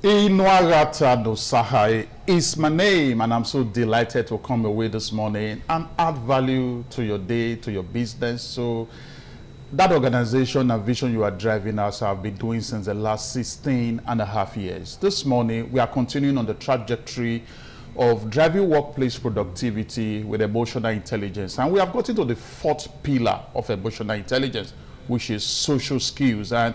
Inuarata no Sahai is my name, and I'm so delighted to come away this morning and add value to your day, to your business. So that organization and vision you are driving, as I've been doing since the last 16 and a half years. This morning, we are continuing on the trajectory of driving workplace productivity with emotional intelligence. And we have gotten to the fourth pillar of emotional intelligence, which is social skills. And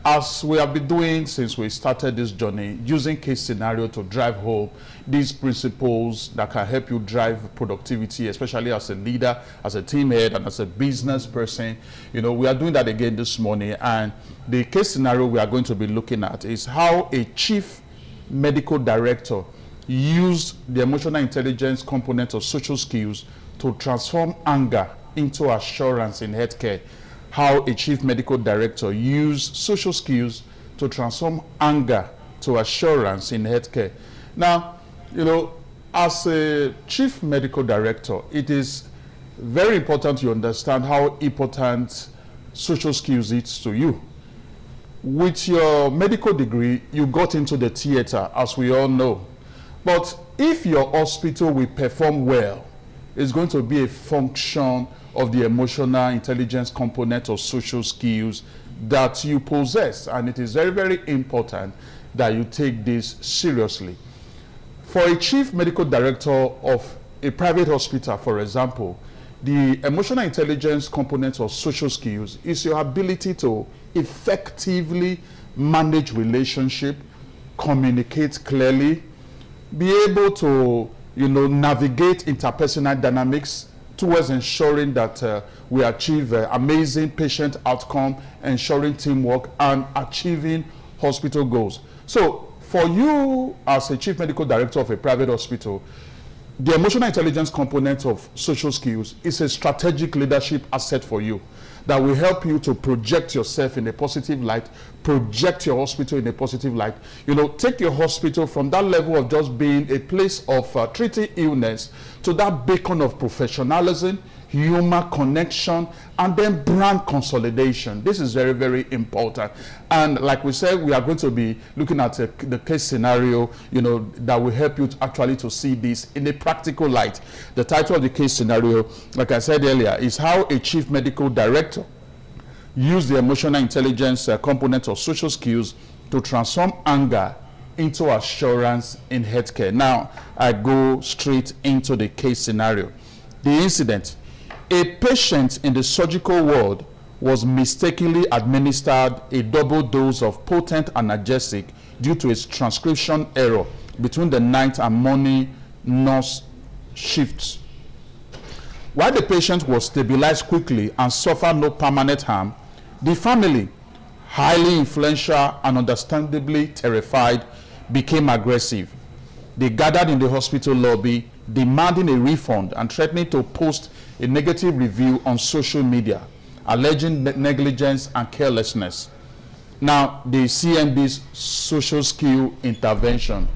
as we have been doing since we started this journey, using case scenario to drive home these principles that can help you drive productivity, especially as a leader, as a team head, and as a business person. You know, we are doing that again this morning. And the case scenario we are going to be looking at is how a chief medical director used the emotional intelligence component of social skills to transform anger into assurance in healthcare. How a chief medical director used social skills to transform anger to assurance in healthcare. Now, you know, as a chief medical director, it is very important you understand how important social skills is to you. With your medical degree, you got into the theater, as we all know. But if your hospital will perform well, it's going to be a function of the emotional intelligence component of social skills that you possess. And it is very, very important that you take this seriously. For a chief medical director of a private hospital, for example, the emotional intelligence component of social skills is your ability to effectively manage relationship, communicate clearly, be able to, navigate interpersonal dynamics towards ensuring that we achieve amazing patient outcome, ensuring teamwork, and achieving hospital goals. So for you as a chief medical director of a private hospital, the emotional intelligence component of social skills is a strategic leadership asset for you that will help you to project yourself in a positive light, project your hospital in a positive light. Take your hospital from that level of just being a place of treating illness to that beacon of professionalism, human connection, and then brand consolidation. This is very, very important. And like we said, we are going to be looking at the case scenario, that will help you to see this in a practical light. The title of the case scenario, like I said earlier, is how a chief medical director used the emotional intelligence component of social skills to transform anger into assurance in healthcare. Now, I go straight into the case scenario. The incident: a patient in the surgical ward was mistakenly administered a double dose of potent analgesic due to a transcription error between the night and morning nurse shifts. While the patient was stabilized quickly and suffered no permanent harm, the family, highly influential and understandably terrified, became aggressive. They gathered in the hospital lobby, demanding a refund and threatening to post a negative review on social media, alleging negligence and carelessness. Now, the CMD's social skill intervention.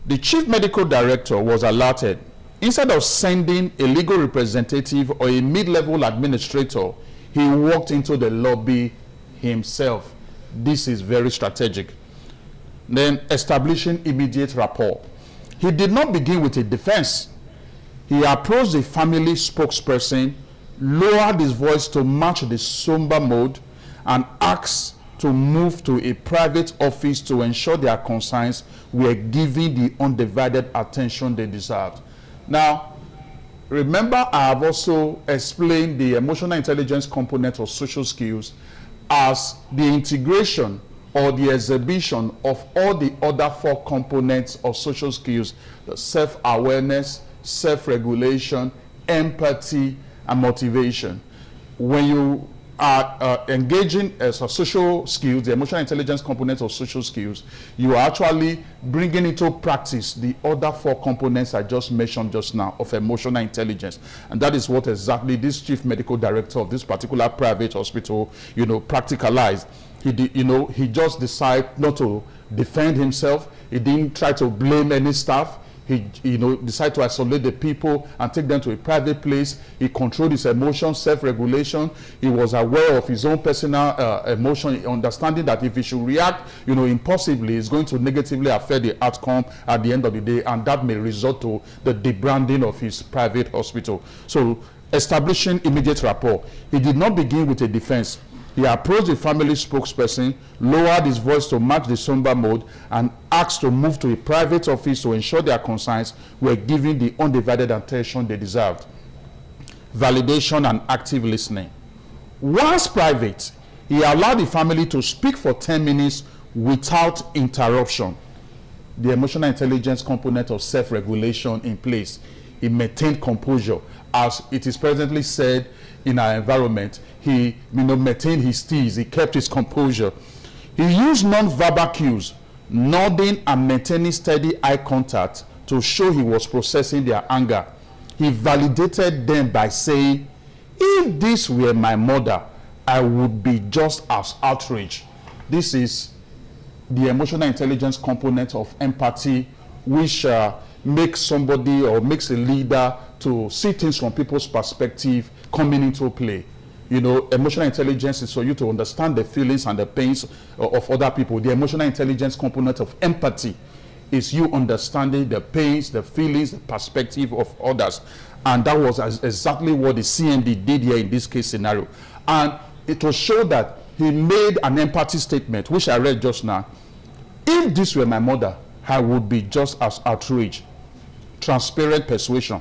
The chief medical director was alerted. Instead of sending a legal representative or a mid-level administrator, he walked into the lobby himself. This is very strategic. Then establishing immediate rapport. He did not begin with a defense. He approached the family spokesperson, lowered his voice to match the somber mode, and asked to move to a private office to ensure their concerns were given the undivided attention they deserved. Now, remember, I have also explained the emotional intelligence component of social skills as the integration or the exhibition of all the other four components of social skills: the self-awareness, self-regulation, empathy, and motivation. When you are engaging as a social skills, the emotional intelligence component of social skills, you are actually bringing into practice the other four components I just mentioned just now of emotional intelligence. And that is what exactly this chief medical director of this particular private hospital, practicalized. He just decided not to defend himself. He didn't try to blame any staff. He, decided to isolate the people and take them to a private place. He controlled his emotions, self-regulation. He was aware of his own personal emotion, understanding that if he should react, impulsively, it's going to negatively affect the outcome at the end of the day, and that may result to the debranding of his private hospital. So, establishing immediate rapport. He did not begin with a defense. He approached the family spokesperson, lowered his voice to match the somber mode, and asked to move to a private office to ensure their concerns were given the undivided attention they deserved. Validation and active listening. Once private, he allowed the family to speak for 10 minutes without interruption. The emotional intelligence component of self-regulation in place. He maintained composure. As it is presently said in our environment, he maintained his steeze, he kept his composure. He used non-verbal cues, nodding and maintaining steady eye contact to show he was processing their anger. He validated them by saying, if this were my mother, I would be just as outraged. This is the emotional intelligence component of empathy, which makes somebody or makes a leader to see things from people's perspective coming into play. Emotional intelligence is for you to understand the feelings and the pains of other people. The emotional intelligence component of empathy is you understanding the pains, the feelings, the perspective of others. And that was exactly what the CMD did here in this case scenario. And it will show that he made an empathy statement, which I read just now. If this were my mother, I would be just as outraged. Transparent persuasion.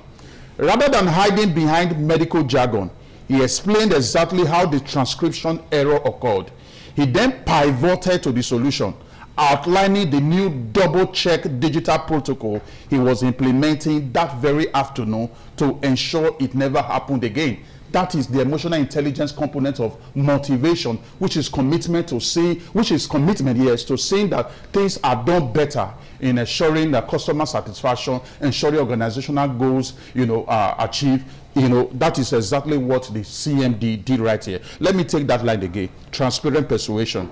Rather than hiding behind medical jargon, he explained exactly how the transcription error occurred. He then pivoted to the solution, outlining the new double-check digital protocol he was implementing that very afternoon to ensure it never happened again. That is the emotional intelligence component of motivation, which is commitment to seeing, to seeing that things are done better in ensuring that customer satisfaction, ensuring organizational goals, are achieved. That is exactly what the CMD did right here. Let me take that line again. Transparent persuasion.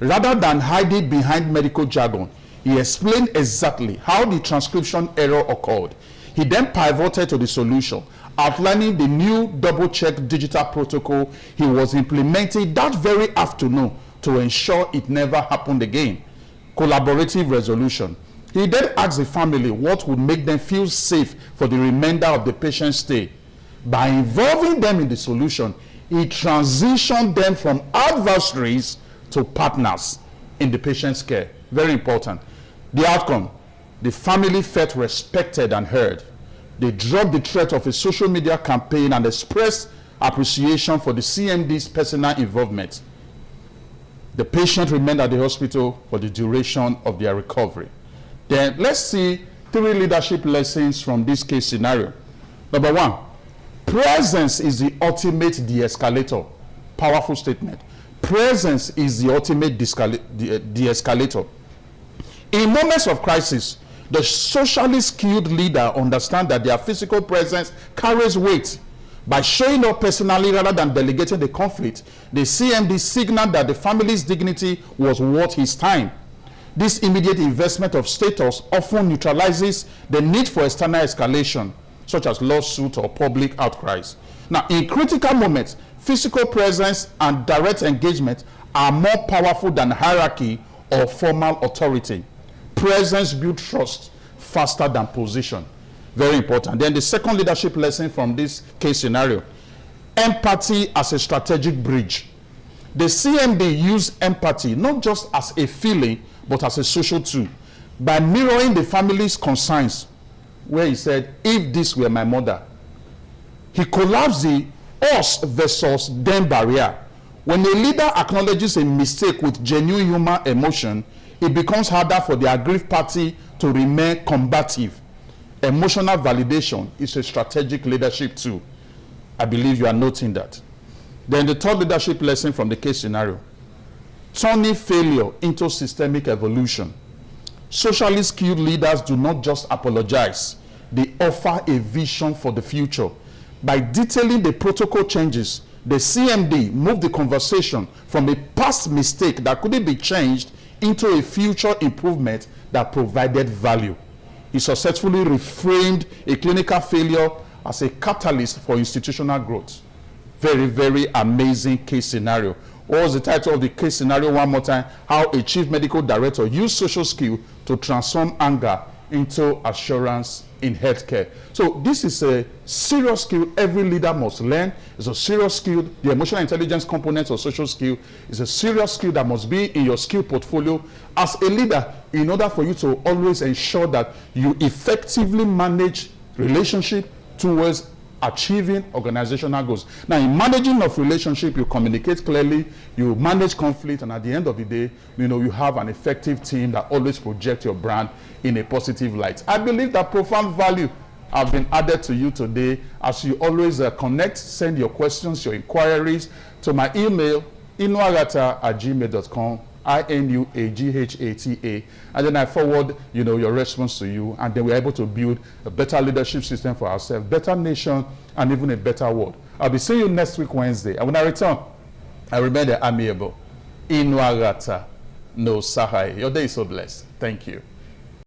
Rather than hiding behind medical jargon, he explained exactly how the transcription error occurred. He then pivoted to the solution, outlining the new double-check digital protocol he was implementing that very afternoon to ensure it never happened again. Collaborative resolution. He then asked the family what would make them feel safe for the remainder of the patient's stay. By involving them in the solution, he transitioned them from adversaries to partners in the patient's care. Very important. The outcome, the family felt respected and heard. They dropped the threat of a social media campaign and expressed appreciation for the CMD's personal involvement. The patient remained at the hospital for the duration of their recovery. Then let's see 3 leadership lessons from this case scenario. Number 1, presence is the ultimate de-escalator. Powerful statement. Presence is the ultimate de-escalator. In moments of crisis, the socially skilled leader understands that their physical presence carries weight. By showing up personally rather than delegating the conflict, the CMD signaled that the family's dignity was worth his time. This immediate investment of status often neutralizes the need for external escalation, such as lawsuits or public outcries. Now, in critical moments, physical presence and direct engagement are more powerful than hierarchy or formal authority. Presence builds trust faster than position. Very important. Then the second leadership lesson from this case scenario, empathy as a strategic bridge. The CMD used empathy not just as a feeling, but as a social tool. By mirroring the family's concerns, where he said, if this were my mother, he collapsed the us versus them barrier. When a leader acknowledges a mistake with genuine human emotion, it becomes harder for the aggrieved party to remain combative. Emotional validation is a strategic leadership tool. I believe you are noting that. Then the third leadership lesson from the case scenario, turning failure into systemic evolution. Socially skilled leaders do not just apologize, they offer a vision for the future. By detailing the protocol changes, the CMD moved the conversation from a past mistake that couldn't be changed into a future improvement that provided value. He successfully reframed a clinical failure as a catalyst for institutional growth. Very, very amazing case scenario. What was the title of the case scenario one more time? How a chief medical director used social skill to transform anger into assurance in healthcare. So this is a serious skill every leader must learn. It's a serious skill. The emotional intelligence component of social skill is a serious skill that must be in your skill portfolio as a leader, in order for you to always ensure that you effectively manage relationship towards achieving organizational goals. Now, in managing of relationship, you communicate clearly, you manage conflict, and at the end of the day, you have an effective team that always project your brand in a positive light. I believe that profound value have been added to you today. As you always connect, send your questions, your inquiries to my email, inuaghata@gmail.com, INUAGHATA, and then I forward your response to you, and then we're able to build a better leadership system for ourselves, better nation, and even a better world. I'll be seeing you next week Wednesday, and when I return, I remain amiable. Inuaghata no Sahai. Your day is so blessed. Thank you.